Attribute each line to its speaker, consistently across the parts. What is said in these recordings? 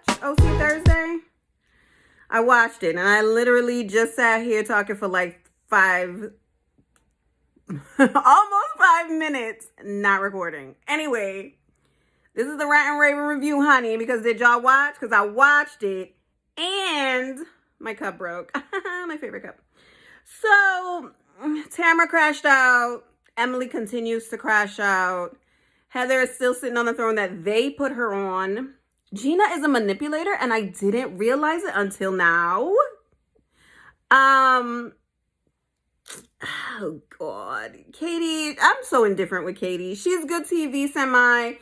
Speaker 1: watch OC Thursday? I watched it, and I literally just sat here talking for like almost 5 minutes, not recording. Anyway, this is the Rant and Raven review, honey, because did y'all watch? Because I watched it, and my cup broke. My favorite cup. So, Tamara crashed out. Emily continues to crash out. Heather is still sitting on the throne that they put her on. Gina is a manipulator, and I didn't realize it until now. Oh, God. Katie, I'm so indifferent with Katie. She's good TV, semi.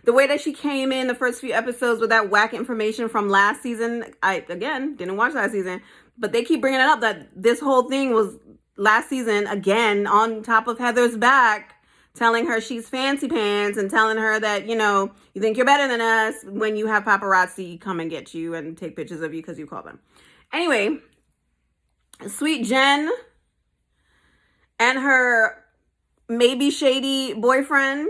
Speaker 1: The way that she came in the first few episodes with that whack information from last season, I, again, didn't watch last season, but they keep bringing it up that this whole thing was last season, again, on top of Heather's back, telling her she's fancy pants and telling her that, you know, you think you're better than us when you have paparazzi come and get you and take pictures of you because you call them. Anyway, sweet Jen and her maybe shady boyfriend,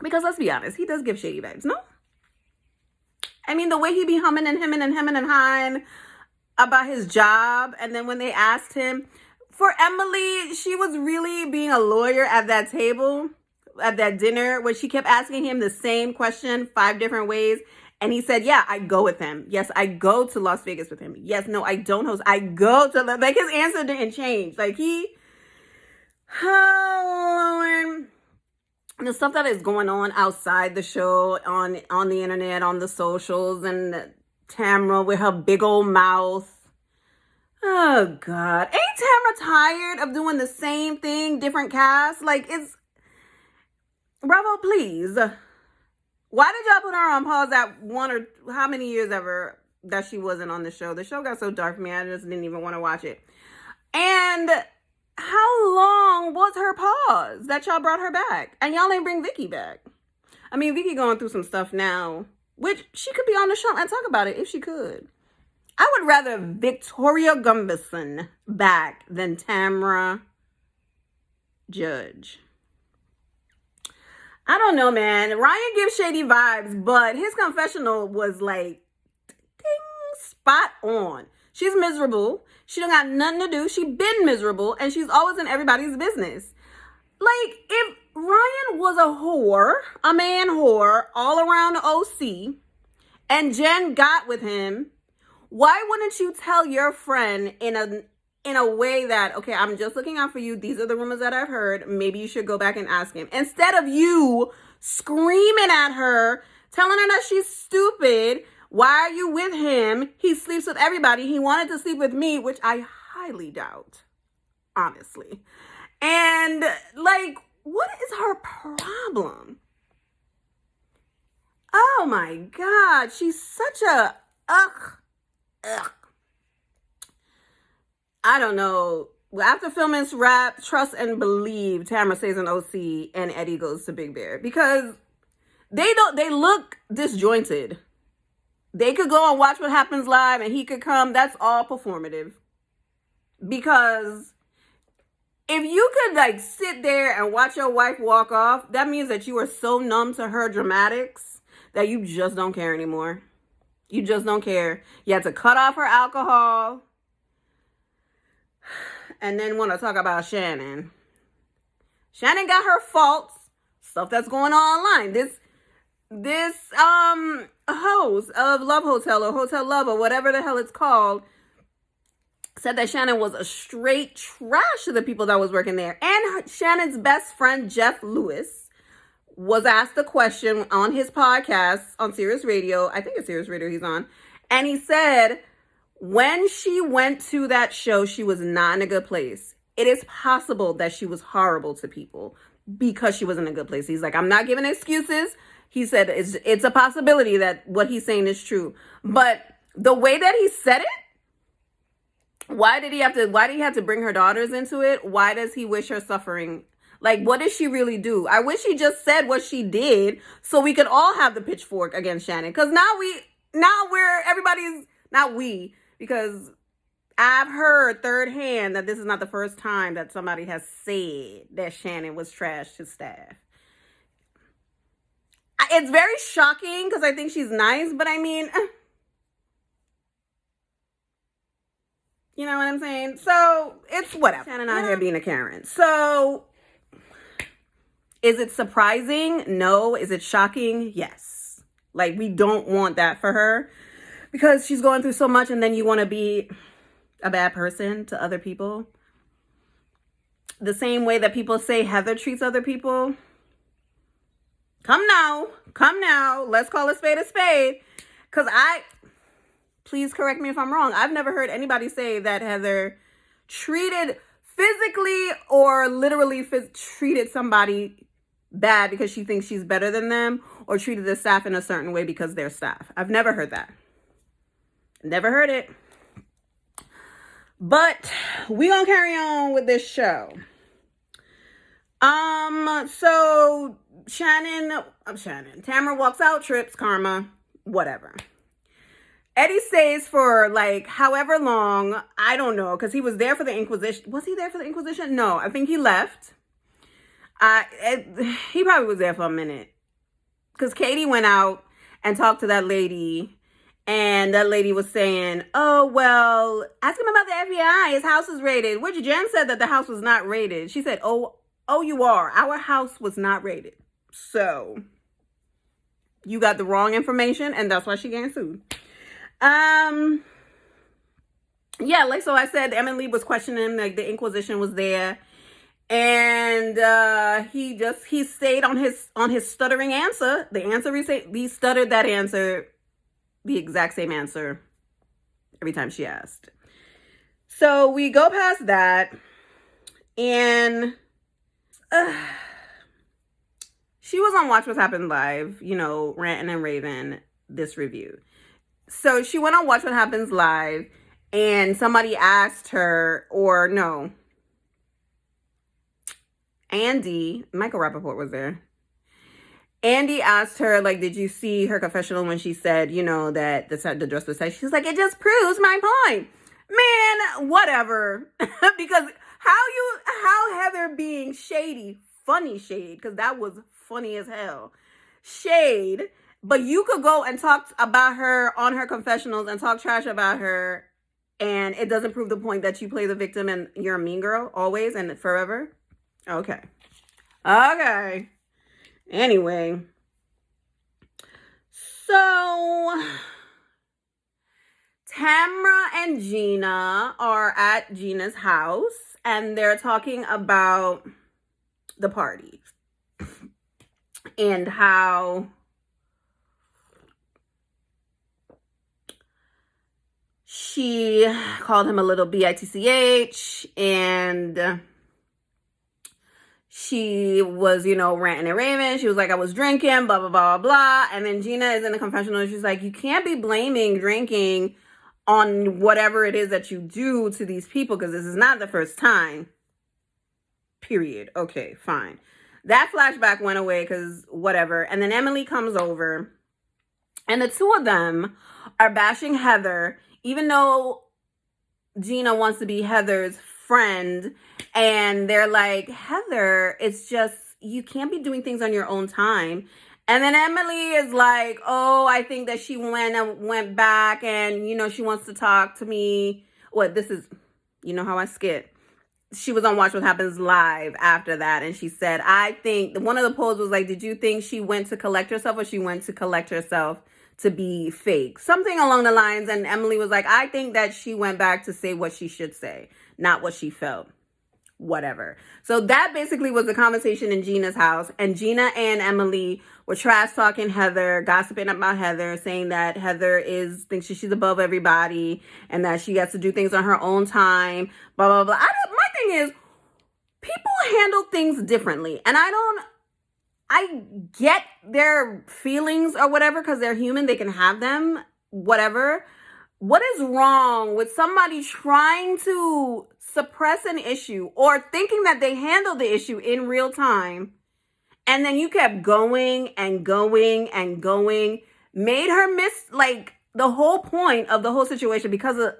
Speaker 1: because let's be honest, he does give shady vibes, no? I mean, the way he be humming and hemming and hawing about his job, and then when they asked him, for Emily, she was really being a lawyer at that table, at that dinner, where she kept asking him the same question 5 different ways. And he said, yeah, I go with him. Yes, I go to Las Vegas with him. Yes, no, I don't host. I go to, like, his answer didn't change. Like, oh, Lord. The stuff that is going on outside the show, on the internet, on the socials, and Tamara with her big old mouth. Oh, God. Ain't Tamara tired of doing the same thing, different cast? Like, it's... Bravo, please. Why did y'all put her on pause that one or how many years ever that she wasn't on the show? The show got so dark for me, I just didn't even want to watch it. And how long was her pause that y'all brought her back? And y'all ain't bring Vicky back. I mean, Vicky going through some stuff now, which she could be on the show and talk about it if she could. I would rather Victoria Gumbison back than Tamara Judge. I don't know, man. Ryan gives shady vibes, but his confessional was like, ding, spot on. She's miserable. She don't got nothing to do. She been miserable, and she's always in everybody's business. Like, if Ryan was a whore, a man whore, all around the OC, and Jen got with him, why wouldn't you tell your friend in a way that, okay, I'm just looking out for you. These are the rumors that I've heard. Maybe you should go back and ask him. Instead of you screaming at her, telling her that she's stupid. Why are you with him? He sleeps with everybody. He wanted to sleep with me, which I highly doubt, honestly. And, like, what is her problem? Oh, my God. She's such a, ugh. I don't know. After filming's wrap, trust and believe Tamara stays in OC and Eddie goes to Big Bear, because they look disjointed. They could go and watch What Happens Live and he could come. That's all performative. Because if you could, like, sit there and watch your wife walk off, that means that you are so numb to her dramatics that you just don't care anymore. You just don't care. You had to cut off her alcohol. And then want to talk about Shannon. Shannon got her faults. Stuff that's going on online. This host of Love Hotel or Hotel Love or whatever the hell it's called said that Shannon was a straight trash to the people that was working there. And Shannon's best friend, Jeff Lewis, was asked a question on his podcast on Sirius Radio. I think it's Sirius Radio he's on. And he said, when she went to that show, she was not in a good place. It is possible that she was horrible to people because she was in a good place. He's like, I'm not giving excuses. He said, it's a possibility that what he's saying is true. But the way that he said it, why did he have to bring her daughters into it? Why does he wish her suffering? Like, what did she really do? I wish he just said what she did so we could all have the pitchfork against Shannon. Because because I've heard third hand that this is not the first time that somebody has said that Shannon was trash to staff. It's very shocking because I think she's nice, but I mean, you know what I'm saying? So it's whatever. Shannon out here being a Karen. So is it surprising? No. Is it shocking? Yes. Like, we don't want that for her because she's going through so much, and then you want to be a bad person to other people. The same way that people say Heather treats other people. Come now. Let's call a spade a spade. Because please correct me if I'm wrong, I've never heard anybody say that Heather treated physically or literally treated somebody bad because she thinks she's better than them, or treated the staff in a certain way because they're staff. I've never heard that. Never heard it. But we gonna carry on with this show. So Tamara walks out, trips, karma, whatever. Eddie stays for like however long, I don't know, because he was there for the Inquisition. Was he there for the Inquisition? No, I think he left. He probably was there for a minute. Because Katie went out and talked to that lady, and that lady was saying, oh, well, ask him about the FBI. His house is raided. Which Jen said that the house was not raided. She said, oh, you are. Our house was not raided. So you got the wrong information, and that's why she getting sued. Yeah, like, so I said Emily was questioning him, like the Inquisition was there, and he stayed on his stuttering answer. The answer he stuttered that answer, the exact same answer every time she asked. So we go past that, and she was on Watch What Happened Live, you know, ranting and raving this review. So she went on Watch What Happens Live, and somebody asked her, or no, Andy, Michael Rappaport was there. Andy asked her, like, did you see her confessional when she said, you know, that the dress was tight? She's like, it just proves my point. Man, whatever. Because how Heather being shady, funny shade, because that was funny as hell, shade, but you could go and talk about her on her confessionals and talk trash about her, and it doesn't prove the point that you play the victim and you're a mean girl always and forever? Okay. Anyway. So Tamra and Gina are at Gina's house, and they're talking about the party and how she called him a little bitch, and she was, you know, ranting and raving. She was like, I was drinking, blah, blah, blah, blah, blah. And then Gina is in the confessional, and she's like, you can't be blaming drinking on whatever it is that you do to these people, because this is not the first time. Period. Okay, fine. That flashback went away because whatever. And then Emily comes over, and the two of them are bashing Heather, even though Gina wants to be Heather's friend. And they're like, Heather, it's just, you can't be doing things on your own time. And then Emily is like, oh, I think that she went back, and, you know, she wants to talk to me. This is, you know how I skip. She was on Watch What Happens Live after that, and she said, I think, one of the polls was like, did you think she went to collect herself, or she went to collect herself to be fake? Something along the lines. And Emily was like, I think that she went back to say what she should say, not what she felt. Whatever. So that basically was the conversation in Gina's house, and Gina and Emily were trash talking Heather, gossiping about Heather, saying that Heather thinks she's above everybody, and that she has to do things on her own time, blah, blah, blah. My thing is, people handle things differently, and I get their feelings or whatever, because they're human, they can have them, whatever. What is wrong with somebody trying to suppress an issue or thinking that they handled the issue in real time, and then you kept going and going and going, made her miss, like, the whole point of the whole situation, because of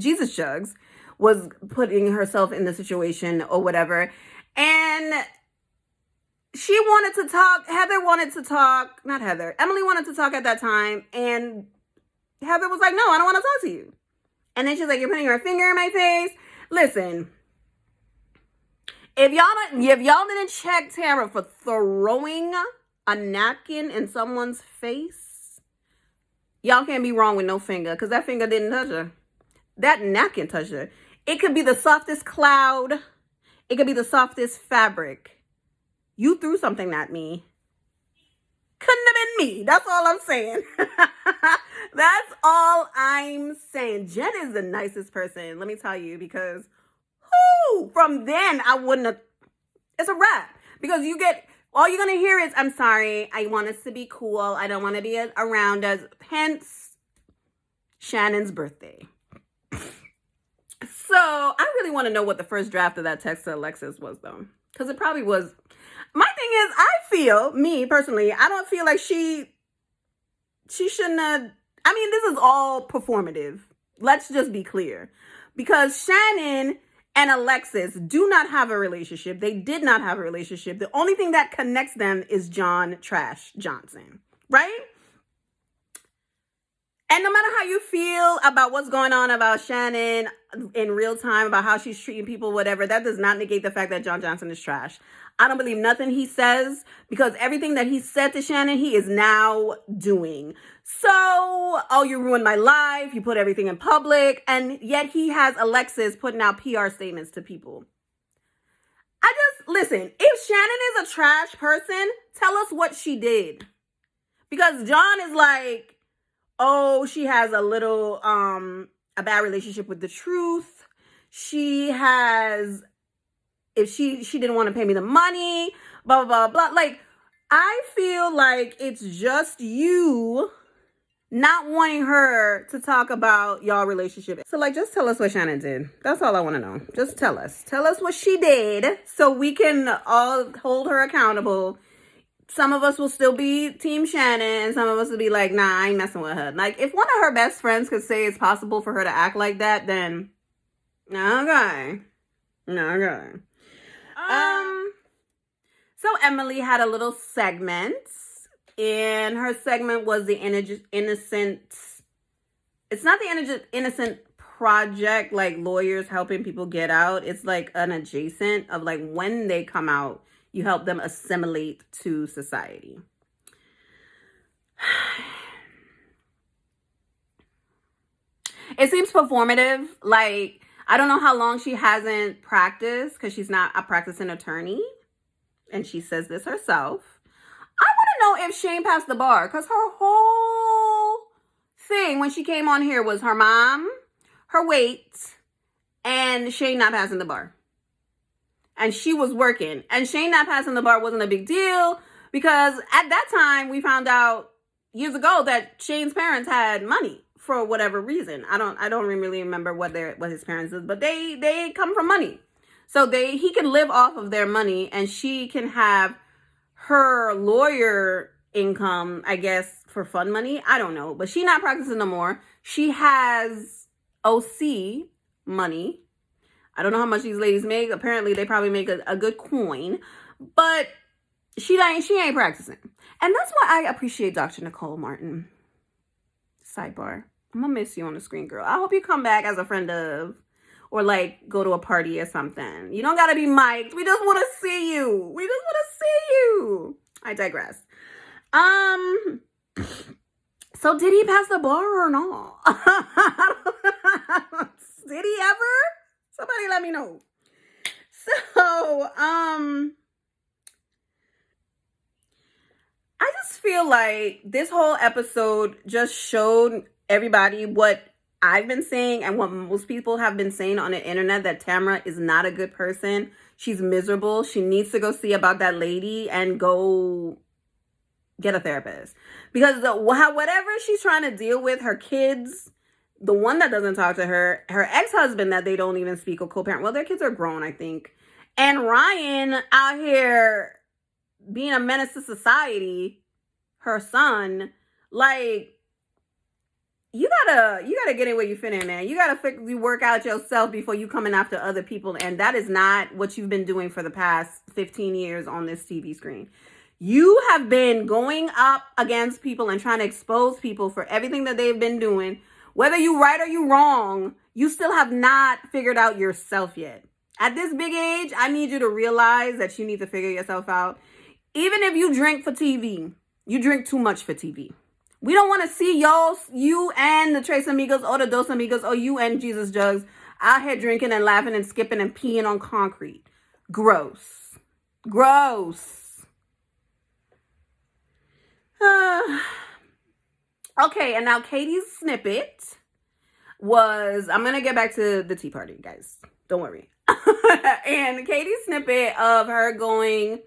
Speaker 1: Jesus Jugs was putting herself in the situation or whatever. And she wanted to talk. Heather wanted to talk. Not Heather. Emily wanted to talk at that time. And Heather was like, no, I don't want to talk to you. And then she's like, you're putting your finger in my face. Listen, if y'all didn't check Tamra for throwing a napkin in someone's face, y'all can't be wrong with no finger, because that finger didn't touch her. That napkin touched her. It could be the softest cloud. It could be the softest fabric. You threw something at me. Couldn't have been me. That's all I'm saying. That's all I'm saying. Jen is the nicest person, let me tell you, because from then I wouldn't have. It's a wrap. Because all you're going to hear is, I'm sorry, I want us to be cool. I don't want to be around us. Hence, Shannon's birthday. So, I really want to know what the first draft of that text to Alexis was, though. Because it probably was. My thing is, I feel, me personally, I don't feel like she shouldn't have. I mean, this is all performative. Let's just be clear. Because Shannon and Alexis do not have a relationship. They did not have a relationship. The only thing that connects them is John Trash Johnson, right? And no matter how you feel about what's going on about Shannon in real time, about how she's treating people, whatever, that does not negate the fact that John Johnson is trash. I don't believe nothing he says, because everything that he said to Shannon, he is now doing. So, oh, you ruined my life. You put everything in public. And yet he has Alexis putting out PR statements to people. Listen, if Shannon is a trash person, tell us what she did. Because John is like, oh, she has a little, a bad relationship with the truth. She has, if she didn't want to pay me the money, blah, blah, blah, blah. Like, I feel like it's just you not wanting her to talk about y'all relationship. So, like, just tell us what Shannon did. That's all I want to know. Just tell us. Tell us what she did so we can all hold her accountable. Some of us will still be Team Shannon, and some of us will be like, nah, I ain't messing with her. Like, if one of her best friends could say it's possible for her to act like that, then okay. So Emily had a little segment, and her segment was the innocent. It's not the innocent project, like lawyers helping people get out. It's like an adjacent of like when they come out, you help them assimilate to society. It seems performative. Like, I don't know how long she hasn't practiced, because she's not a practicing attorney. And she says this herself. I want to know if Shane passed the bar, because her whole thing when she came on here was her mom, her weight, and Shane not passing the bar. And she was working. And Shane not passing the bar wasn't a big deal, because at that time we found out years ago that Shane's parents had money for whatever reason. I don't really remember what his parents did, but they come from money. So he can live off of their money, and she can have her lawyer income, I guess, for fun money. I don't know, but she's not practicing no more. She has OC money. I don't know how much these ladies make. Apparently, they probably make a good coin, but she ain't practicing. And that's why I appreciate Dr. Nicole Martin. Sidebar. I'm gonna miss you on the screen, girl. I hope you come back as a friend of, or like go to a party or something. You don't gotta be mic'd. We just want to see you. I digress. So did he pass the bar or not? Did he ever? Somebody let me know. So, I just feel like this whole episode just showed everybody what I've been saying and what most people have been saying on the internet, that Tamra is not a good person. She's miserable. She needs to go see about that lady and go get a therapist. Because whatever she's trying to deal with, her kids, the one that doesn't talk to her, her ex-husband that they don't even speak or co-parent. Well, their kids are grown, I think. And Ryan out here being a menace to society, her son, like, you gotta get in where you fit in, man. You gotta work out yourself before you coming after other people, and that is not what you've been doing for the past 15 years on this TV screen. You have been going up against people and trying to expose people for everything that they've been doing. Whether you right or you wrong, you still have not figured out yourself yet. At this big age, I need you to realize that you need to figure yourself out. Even if you drink for TV, you drink too much for TV. We don't want to see you and the Tres Amigos or the Dos Amigos or you and Jesus Jugs out here drinking and laughing and skipping and peeing on concrete. Gross. Gross. Okay, and now Katie's snippet was, I'm going to get back to the tea party, guys. Don't worry. And Katie's snippet of her going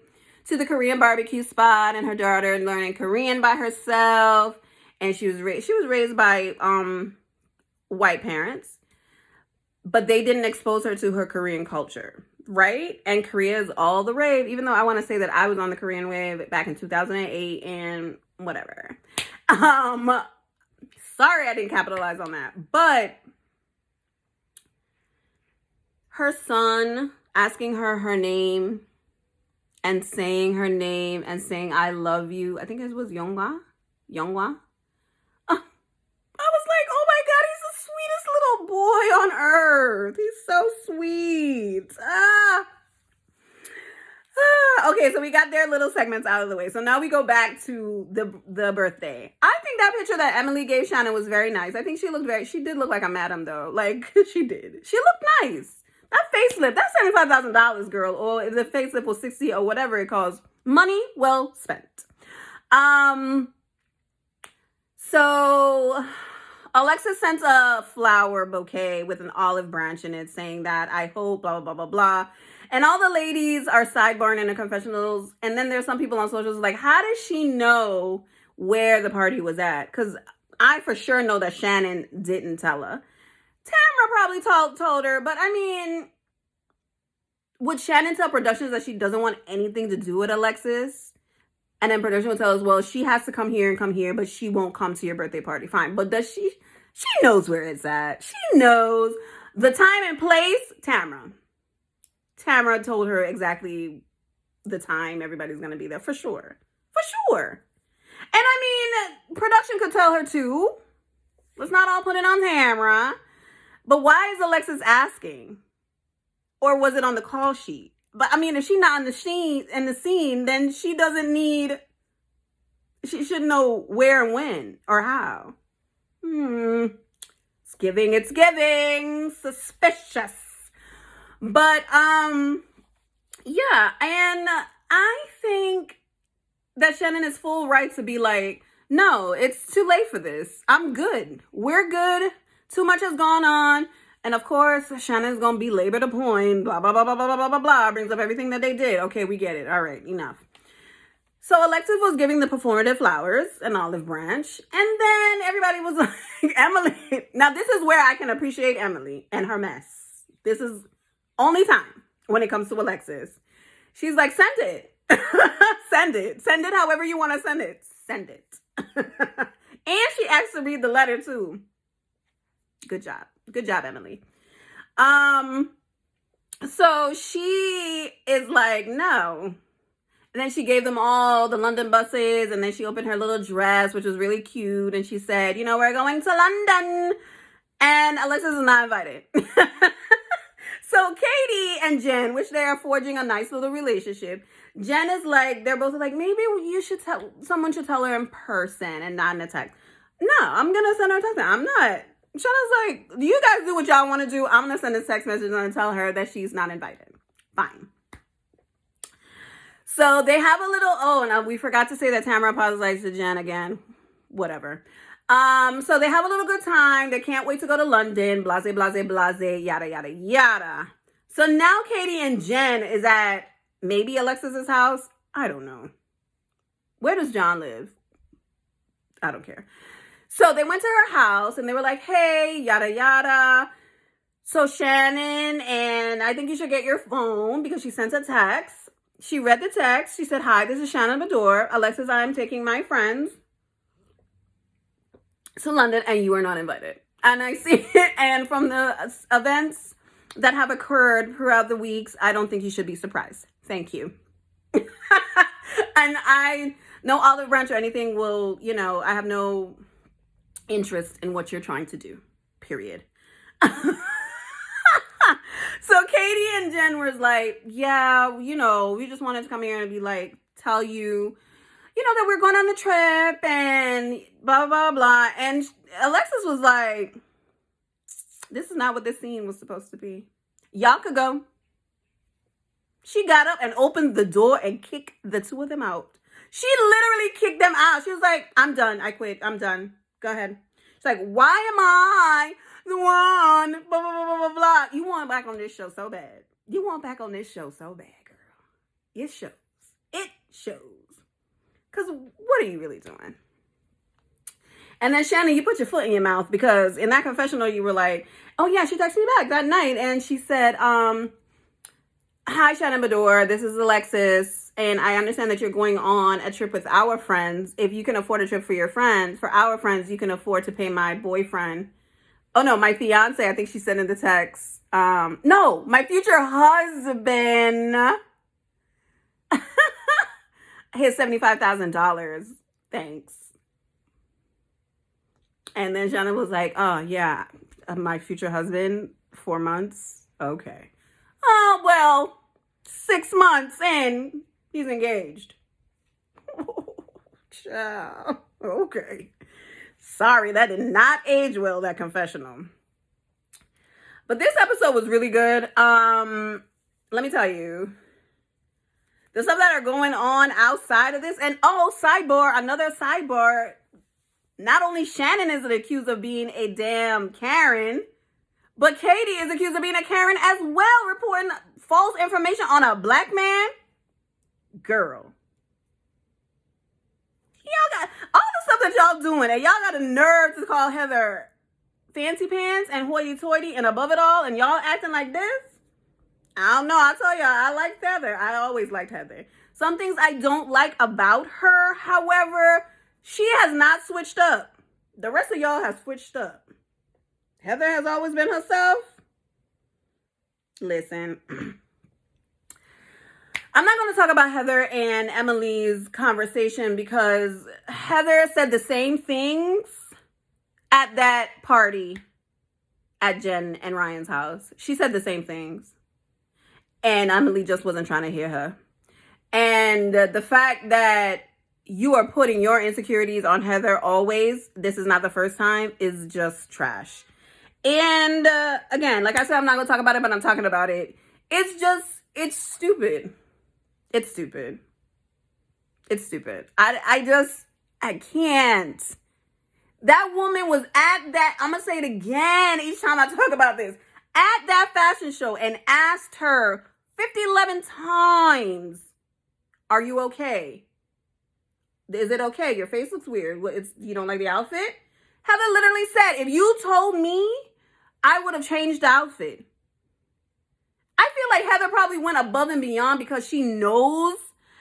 Speaker 1: to the Korean barbecue spot and her daughter learning Korean by herself. And she was raised by white parents, but they didn't expose her to her Korean culture, right? And Korea is all the rave, even though I want to say that I was on the Korean wave back in 2008 and whatever. Sorry I didn't capitalize on that. But her son asking her name and saying her name and saying, I love you. I think it was Yonghwa. I was like, oh my God, he's the sweetest little boy on earth. He's so sweet. Okay, so we got their little segments out of the way. So now we go back to the birthday. I think that picture that Emily gave Shannon was very nice. I think she did look like a madam though. Like, she did. She looked nice. That facelift, that's $75,000, girl. Or if the facelift was 60 or whatever it costs. Money well spent. So Alexis sent a flower bouquet with an olive branch in it saying that I hope blah, blah, blah, blah, blah. And all the ladies are sidebarring in the confessionals. And then there's some people on socials like, how does she know where the party was at? Because I for sure know that Shannon didn't tell her. Tamara probably told her. But I mean, would Shannon tell Productions that she doesn't want anything to do with Alexis? And then Production would tell us, well, she has to come here and come here, but she won't come to your birthday party. Fine. But does she knows where it's at. She knows the time and place. Tamara told her exactly the time everybody's going to be there. For sure. For sure. And I mean, Production could tell her too. Let's not all put it on Tamara. But why is Alexis asking? Or was it on the call sheet? But I mean, if she's not in the scene, then she doesn't need, she should know where and when or how. It's giving, suspicious. But, yeah, and I think that Shannon is full right to be like, no, it's too late for this. I'm good. We're good. Too much has gone on. And of course, Shannon's going to belabor the point, blah, blah, blah, blah, blah, blah, blah, blah, blah, brings up everything that they did. Okay, we get it. All right, enough. So Alexis was giving the performative flowers, an olive branch. And then everybody was like, Emily. Now, this is where I can appreciate Emily and her mess. This is only time when it comes to Alexis. She's like, send it. Send it. Send it however you want to send it. Send it. And she asked to read the letter too. Good job. Good job, Emily. So she is like, no. And then she gave them all the London buses. And then she opened her little dress, which was really cute. And she said, you know, we're going to London. And Alexis is not invited. So Katie and Jen, which they are forging a nice little relationship. Jen is like, they're both like, maybe someone should tell her in person and not in a text. No, I'm going to send her a text. I'm not. Shannon's like, you guys do what y'all want to do. I'm going to send a text message and tell her that she's not invited. Fine. So they have a little, oh, no, we forgot to say that Tamara apologized to Jen again. Whatever. So they have a little good time. They can't wait to go to London. Blase, blase, blase, yada, yada, yada. So now Katie and Jen is at maybe Alexis's house. I don't know. Where does John live? I don't care. So they went to her house and they were like, hey, yada, yada. So Shannon, and I think you should get your phone because she sent a text. She read the text. She said, hi, this is Shannon Bador. Alexis, I am taking my friends. to London and you are not invited. And I see it. And from the events that have occurred throughout the weeks, I don't think you should be surprised. Thank you. And I, no olive branch or anything will, I have no interest in what you're trying to do, period. So Katie and Jen was like, yeah, we just wanted to come here and be like, tell you, that we're going on the trip and blah, blah, blah. And Alexis was like, this is not what this scene was supposed to be. Y'all could go. She got up and opened the door and kicked the two of them out. She literally kicked them out. She was like, I'm done. I quit. I'm done. Go ahead. She's like, why am I the one? Blah, blah, blah, blah, blah. You want back on this show so bad. You want back on this show so bad, girl. It shows. It shows. Because what are you really doing? And then, Shannon, you put your foot in your mouth because in that confessional, you were like, oh, yeah, she texted me back that night. And she said, hi, Shannon Bador. This is Alexis. And I understand that you're going on a trip with our friends. If you can afford a trip for your friends, for our friends, you can afford to pay my boyfriend. Oh, no, my fiance, I think she said in the text. No, my future husband. His $75,000. Thanks. And then Shannon was like, oh, yeah, my future husband, 4 months. Okay. Oh, well, 6 months in, he's engaged. Oh, child. Okay. Sorry, that did not age well, that confessional. But this episode was really good. Let me tell you. The stuff that are going on outside of this. And another sidebar. Not only Shannon is accused of being a damn Karen, but Katie is accused of being a Karen as well, reporting false information on a black man. Girl. Y'all got all the stuff that y'all doing, and y'all got a nerve to call Heather fancy pants and hoity-toity and above it all, and y'all acting like this? I don't know. I tell y'all, I liked Heather. I always liked Heather. Some things I don't like about her, however, she has not switched up. The rest of y'all have switched up. Heather has always been herself. Listen. I'm not going to talk about Heather and Emily's conversation because Heather said the same things at that party at Jen and Ryan's house. She said the same things. And Emily just wasn't trying to hear her. And the fact that you are putting your insecurities on Heather always, this is not the first time, is just trash. And again, like I said, I'm not going to talk about it, but I'm talking about it. It's stupid. It's stupid. It's stupid. I can't. That woman was at that, I'm going to say it again each time I talk about this, at that fashion show and asked her 11 times, are you okay? Is it okay? Your face looks weird. You don't like the outfit? Heather literally said, if you told me, I would have changed the outfit. I feel like Heather probably went above and beyond because she knows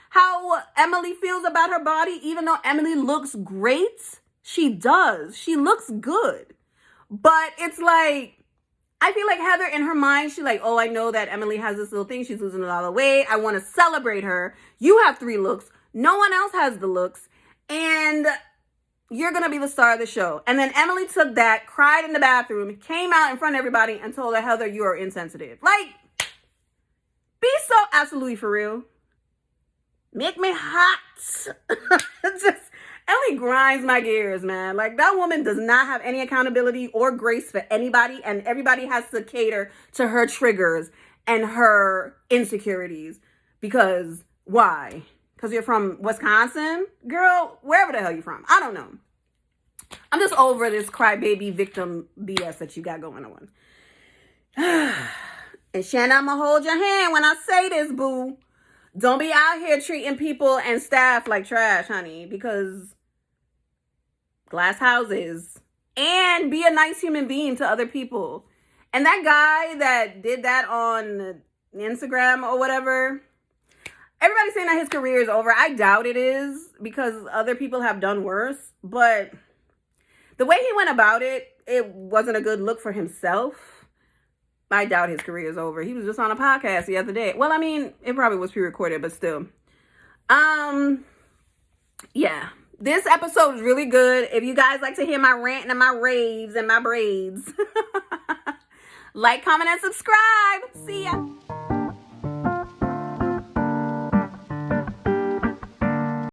Speaker 1: how Emily feels about her body. Even though Emily looks great, she does. She looks good. But it's like, I feel like Heather in her mind, she's like, oh, I know that Emily has this little thing. She's losing a lot of weight. I want to celebrate her. You have 3 looks. No one else has the looks. And you're going to be the star of the show. And then Emily took that, cried in the bathroom, came out in front of everybody and told her, Heather, you are insensitive. Like, be so absolutely for real. Make me hot. Ellie grinds my gears, man. Like, that woman does not have any accountability or grace for anybody, and everybody has to cater to her triggers and her insecurities. Because, why? Because you're from Wisconsin? Girl, wherever the hell you're from. I don't know. I'm just over this crybaby victim BS that you got going on. And Shannon, I'm going to hold your hand when I say this, boo. Don't be out here treating people and staff like trash, honey, because glass houses. And be a nice human being to other people. And that guy that did that on Instagram or whatever, everybody's saying that his career is over. I doubt it is because other people have done worse. But the way he went about it, it wasn't a good look for himself. I doubt his career is over. He was just on a podcast the other day. Well, I mean, it probably was pre-recorded, but still. Yeah. This episode is really good. If you guys like to hear my rant and my raves and my braids, like, comment, and subscribe. See ya.